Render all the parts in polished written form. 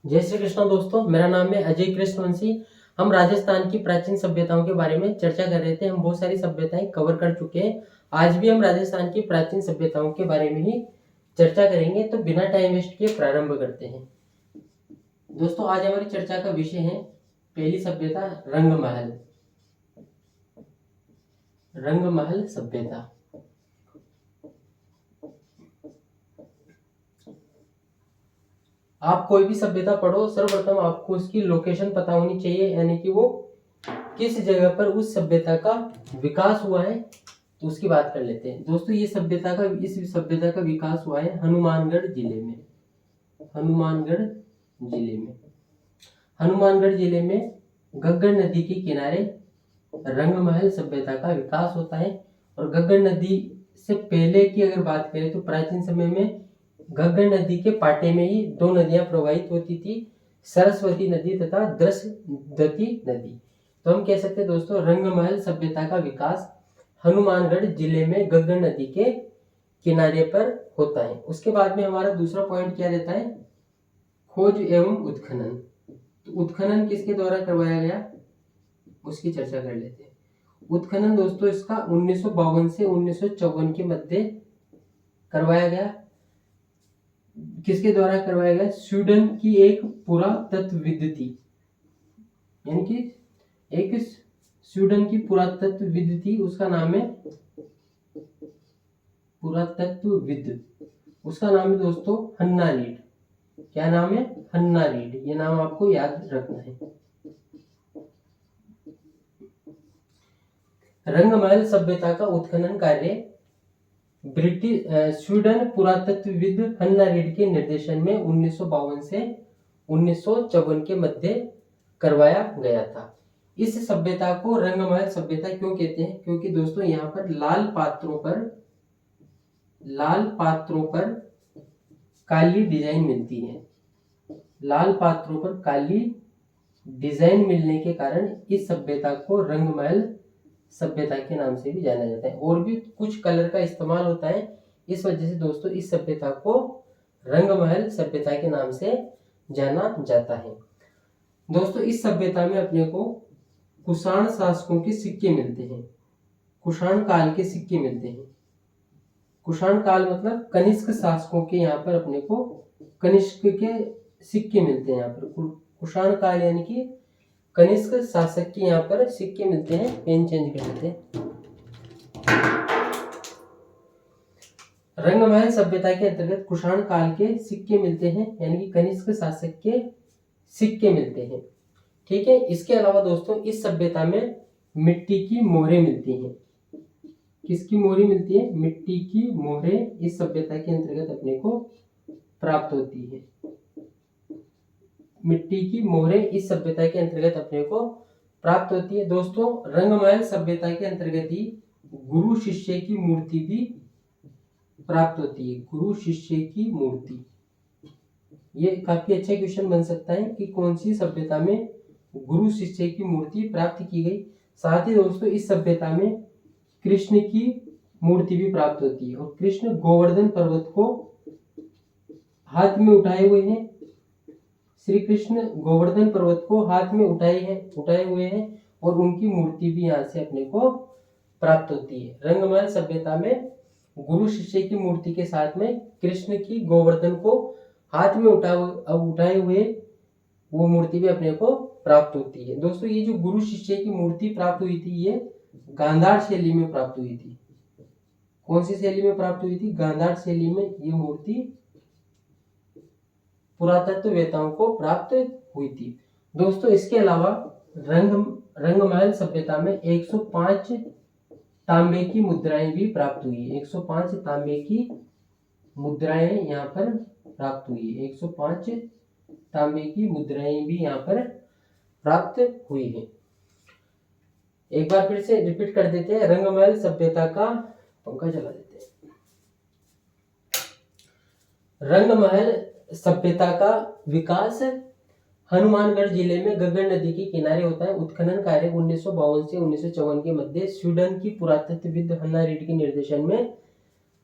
जय श्री कृष्ण दोस्तों, मेरा नाम है अजय कृष्णवंशी। हम राजस्थान की प्राचीन सभ्यताओं के बारे में चर्चा कर रहे थे। हम बहुत सारी सभ्यताएं कवर कर चुके हैं। आज भी हम राजस्थान की प्राचीन सभ्यताओं के बारे में ही चर्चा करेंगे। तो बिना टाइम वेस्ट किए प्रारंभ करते हैं। दोस्तों, आज हमारी चर्चा का विषय है पहली सभ्यता, रंगमहल। रंगमहल सभ्यता। आप कोई भी सभ्यता पढ़ो, सर्वप्रथम आपको उसकी लोकेशन पता होनी चाहिए, यानी कि वो किस जगह पर उस सभ्यता का विकास हुआ है। तो उसकी बात कर लेते हैं। दोस्तों, इस सभ्यता का विकास हुआ है हनुमानगढ़ जिले में। हनुमानगढ़ जिले में हनुमानगढ़ जिले में गग्गर नदी के किनारे रंगमहल सभ्यता का विकास होता है। और गग्गर नदी से पहले की अगर बात करें तो प्राचीन समय में गग्गर नदी के पाटे में ही दो नदियां प्रवाहित होती थी, सरस्वती नदी तथा दृशदती नदी। तो हम कह सकते हैं दोस्तों, रंगमहल सभ्यता का विकास हनुमानगढ़ जिले में गग्गर नदी के किनारे पर होता है। उसके बाद में हमारा दूसरा पॉइंट क्या रहता है? खोज एवं उत्खनन। तो उत्खनन किसके द्वारा करवाया गया, उसकी चर्चा कर लेते हैं। उत्खनन दोस्तों इसका 1952 से 1954 के मध्य करवाया गया। किसके द्वारा करवाया गया? स्वीडन की एक पुरातत्वविद थी, यानी कि एक स्वीडन की पुरातत्वविद थी। उसका नाम है पुरातत्वविद, उसका नाम है दोस्तों हन्ना रीड। क्या नाम है? हन्ना रीड। ये नाम आपको याद रखना है। रंगमहल सभ्यता का उत्खनन कार्य ब्रिटिश स्वीडन पुरातत्वविद हन्ना रीड के निर्देशन में 1952 से 1954 के मध्य करवाया गया था। इस सभ्यता को रंगमहल सभ्यता क्यों कहते हैं? क्योंकि दोस्तों यहाँ पर लाल पात्रों पर काली डिजाइन मिलती है। लाल पात्रों पर काली डिजाइन मिलने के कारण इस सभ्यता को रंगमहल सभ्यता के नाम से भी जाना जाता है। और भी कुछ कलर का इस्तेमाल होता है, इस वजह से दोस्तों इस सभ्यता को रंगमहल सभ्यता के नाम से जाना जाता है। दोस्तों, इस सभ्यता में अपने को कुषाण शासकों के सिक्के मिलते हैं। कुषाण काल के सिक्के मिलते हैं। कुषाण काल मतलब कनिष्क शासकों के यहाँ पर अपने को कनिष्क के सिक्के मिलते हैं। यहाँ पर कुषाण काल यानी कि कनिष्क शासक के यहाँ पर सिक्के मिलते हैं। पेन चेंज कर लेते हैं। रंगमहल सभ्यता के अंतर्गत कुषाण काल के सिक्के मिलते हैं, यानी कि कनिष्क शासक के सिक्के मिलते हैं। ठीक है। इसके अलावा दोस्तों इस सभ्यता में मिट्टी की मोहरें मिलती हैं। किसकी मोहरें मिलती है? मिट्टी की मोहरें इस सभ्यता के अंतर्गत अपने को प्राप्त होती है। मिट्टी की मोहरें इस सभ्यता के अंतर्गत अपने को प्राप्त होती है। दोस्तों, रंगमहल सभ्यता के अंतर्गत ही गुरु शिष्य की मूर्ति भी प्राप्त होती है। गुरु शिष्य की मूर्ति, ये काफी अच्छा क्वेश्चन बन सकता है कि कौन सी सभ्यता में गुरु शिष्य की मूर्ति प्राप्त की गई। साथ ही दोस्तों इस सभ्यता में कृष्ण की मूर्ति भी प्राप्त होती है। और कृष्ण गोवर्धन पर्वत को हाथ में उठाए हुए हैं। श्री कृष्ण गोवर्धन पर्वत को हाथ में उठाए हुए हैं और उनकी मूर्ति भी यहाँ से अपने को प्राप्त होती है। रंगमहल सभ्यता में गुरु शिष्य की मूर्ति के साथ में कृष्ण की गोवर्धन को हाथ में उठाए हुए वो मूर्ति भी अपने को प्राप्त होती है। दोस्तों, ये जो गुरु शिष्य की मूर्ति प्राप्त हुई थी, ये गांधार शैली में प्राप्त हुई थी। कौन सी शैली में प्राप्त हुई थी? गांधार शैली में ये मूर्ति पुरातत्ववेताओं को प्राप्त हुई थी। दोस्तों, इसके अलावा रंगमहल सभ्यता में 105 तांबे की मुद्राएं भी प्राप्त हुई है। 105 तांबे की मुद्राएं यहाँ पर प्राप्त हुई है। 105 तांबे की मुद्राएं भी यहाँ पर प्राप्त हुई है। एक बार फिर से रिपीट कर देते हैं। रंगमहल सभ्यता का पंखा चला देते हैं। रंगमहल सभ्यता का विकास हनुमानगढ़ जिले में गग्गर नदी के किनारे होता है। उत्खनन कार्य 1952 से 1954 के मध्य स्वीडन की पुरातत्वविद हन्ना रीड के निर्देशन में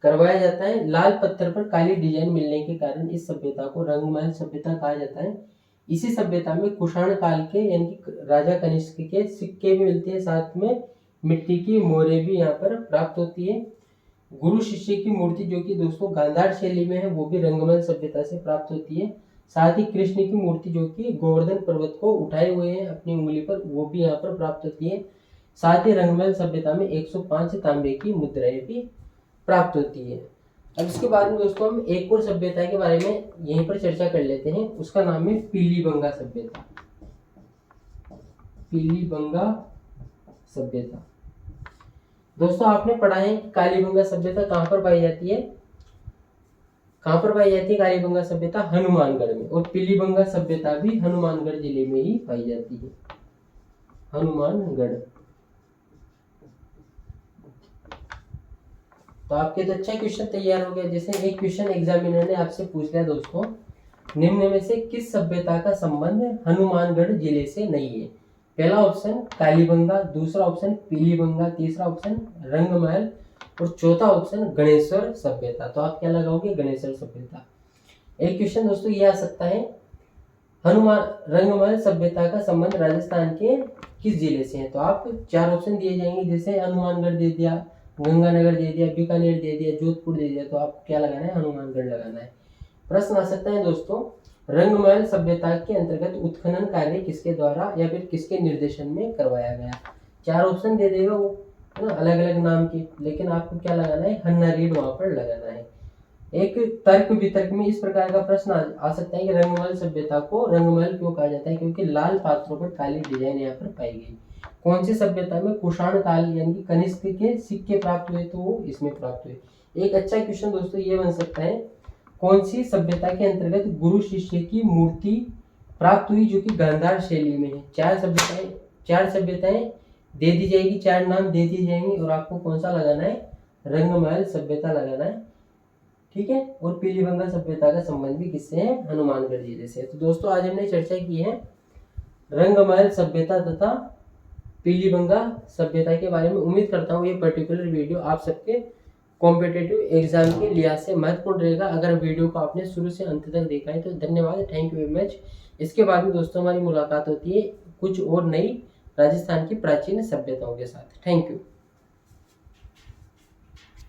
करवाया जाता है। लाल पत्थर पर काली डिजाइन मिलने के कारण इस सभ्यता को रंगमहल सभ्यता कहा जाता है। इसी सभ्यता में कुषाण काल के यानी कि राजा कनिष्क के सिक्के भी मिलते हैं, साथ में मिट्टी की मोहरें भी यहाँ पर प्राप्त होती है। गुरु शिष्य की मूर्ति जो कि दोस्तों गांधार शैली में है वो भी रंगमहल सभ्यता से प्राप्त होती है। साथ ही कृष्ण की मूर्ति जो कि गोवर्धन पर्वत को उठाए हुए हैं अपनी उंगली पर, वो भी यहाँ पर प्राप्त होती है। साथ ही रंगमहल सभ्यता में 105 तांबे की मुद्राएं भी प्राप्त होती है। अब इसके बाद में दोस्तों हम एक और सभ्यता के बारे में यहीं पर चर्चा कर लेते हैं, उसका नाम है पीलीबंगा सभ्यता। पीलीबंगा सभ्यता दोस्तों आपने पढ़ा है कि कालीबंगा सभ्यता कहाँ पर पाई जाती है, कहाँ पर पाई जाती है कालीबंगा सभ्यता? हनुमानगढ़ में। और पीलीबंगा सभ्यता भी हनुमानगढ़ जिले में ही पाई जाती है, हनुमानगढ़। तो आपके तो अच्छा क्वेश्चन तैयार हो गया। जैसे एक क्वेश्चन एग्जामिनर ने आपसे पूछ लिया दोस्तों, निम्न में से किस सभ्यता का संबंध हनुमानगढ़ जिले से नहीं है? पहला ऑप्शन कालीबंगा, दूसरा ऑप्शन पीलीबंगा, तीसरा ऑप्शन रंगमहल और चौथा ऑप्शन गणेश्वर सभ्यता। तो आप क्या लगाओगे? गणेश्वर सभ्यता। एक क्वेश्चन दोस्तों ये आ सकता है, रंगमहल सभ्यता का संबंध राजस्थान के किस जिले से है? तो आप 4 ऑप्शन दिए जाएंगे, जैसे हनुमानगढ़ दे दिया, गंगानगर दे दिया, बीकानेर दे दिया, जोधपुर दे दिया। तो आपको क्या लगाना है? हनुमानगढ़ लगाना है। प्रश्न आ सकता है दोस्तों, रंगमहल सभ्यता के अंतर्गत उत्खनन कार्य किसके द्वारा या फिर किसके निर्देशन में करवाया गया? 4 ऑप्शन दे देगा वो, है ना, अलग अलग नाम के, लेकिन आपको क्या लगाना है? हन्ना रीड वहां पर लगाना है। एक तर्क वितर्क में इस प्रकार का प्रश्न आ सकता है कि रंगमहल सभ्यता को रंगमहल क्यों कहा जाता है? क्योंकि लाल पात्रों पर काली डिजाइन यहाँ पर पाई गई। कौन सी सभ्यता में कुषाण काल यानी कि कनिष्क के सिक्के प्राप्त हुए? तो वो इसमें प्राप्त हुए। एक अच्छा क्वेश्चन दोस्तों ये बन सकता है, कौन सी सभ्यता के अंतर्गत गुरु शिष्य की मूर्ति प्राप्त हुई जो कि गांधार शैली में है? 4 सभ्यताएं दे दी जाएगी, 4 नाम दे दिए जाएंगे और आपको कौन सा लगाना है? रंगमहल सभ्यता लगाना है, ठीक है। और पीलीबंगा सभ्यता का संबंध भी किससे है? हनुमानगढ़ जिले से। तो दोस्तों आज हमने चर्चा की है रंगमहल सभ्यता तथा पीलीबंगा सभ्यता के बारे में। उम्मीद करता हूँ ये पर्टिकुलर वीडियो आप सबके कॉम्पिटिटिव एग्जाम के लिहाज से महत्वपूर्ण रहेगा। अगर वीडियो को आपने शुरू से अंत तक देखा है तो धन्यवाद, थैंक यू वेरी मच। इसके बाद में दोस्तों हमारी मुलाकात होती है कुछ और नई राजस्थान की प्राचीन सभ्यताओं के साथ। Thank you.